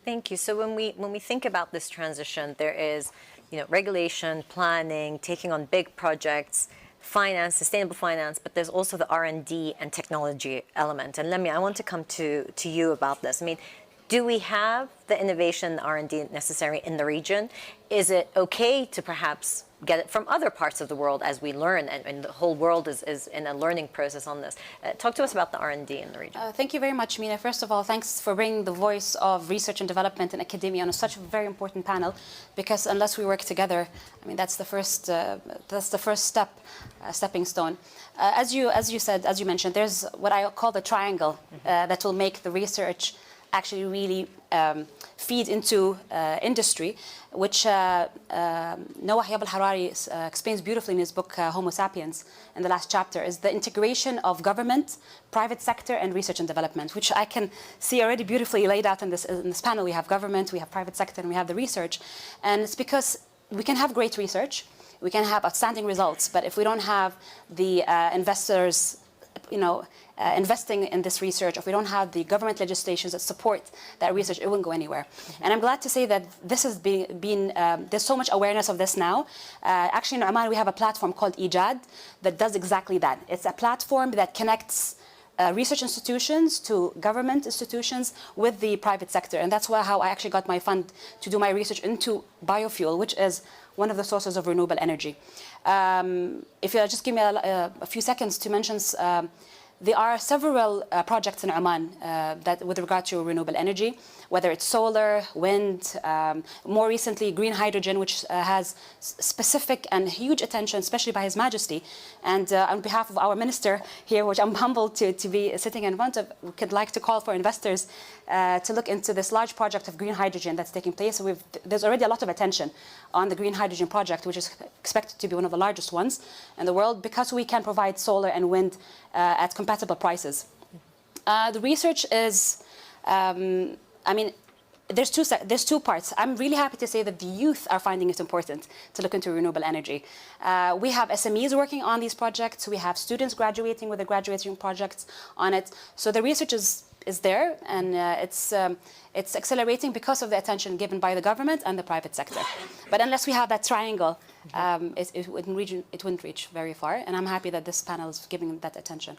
Thank you. So when we think about this transition, there is, regulation, planning, taking on big projects, finance, sustainable finance, but there's also the R&D and technology element. And Lemi, I want to come to you about this. I mean, do we have the innovation, the R&D necessary in the region? Is it okay to perhaps get it from other parts of the world as we learn, and the whole world is in a learning process on this? Talk to us about the R&D in the region. Thank you very much, Mina. First of all, thanks for bringing the voice of research and development in academia on such a very important panel, because unless we work together, I mean, that's the first stepping stone. As you said, as you mentioned, there's what I call the triangle that will make the research actually really feed into industry, which Noah al-Harari explains beautifully in his book Homo Sapiens in the last chapter, is the integration of government, private sector, and research and development, which I can see already beautifully laid out in this panel. We have government, we have private sector, and we have the research. And it's because we can have great research, we can have outstanding results, but if we don't have the investors, investing in this research, if we don't have the government legislations that support that research, it won't go anywhere. And I'm glad to say that this has been there's so much awareness of this now. Actually, in Oman, we have a platform called Ijad that does exactly that. It's a platform that connects research institutions to government institutions with the private sector. And that's how I actually got my fund to do my research into biofuel, which is one of the sources of renewable energy. If you'll just give me a few seconds to mention, there are several projects in Oman that with regard to renewable energy, whether it's solar, wind, more recently green hydrogen, which has specific and huge attention, especially by His Majesty. And on behalf of our minister here, which I'm humbled to be sitting in front of, we could like to call for investors to look into this large project of green hydrogen that's taking place. There's already a lot of attention on the green hydrogen project, which is expected to be one of the largest ones in the world, because we can provide solar and wind at compatible prices. The research is, I mean, there's two parts. I'm really happy to say that the youth are finding it important to look into renewable energy. We have SMEs working on these projects. We have students graduating with the graduating projects on it. So the research is there, and it's accelerating because of the attention given by the government and the private sector. But unless we have that triangle, it wouldn't reach very far. And I'm happy that this panel is giving that attention.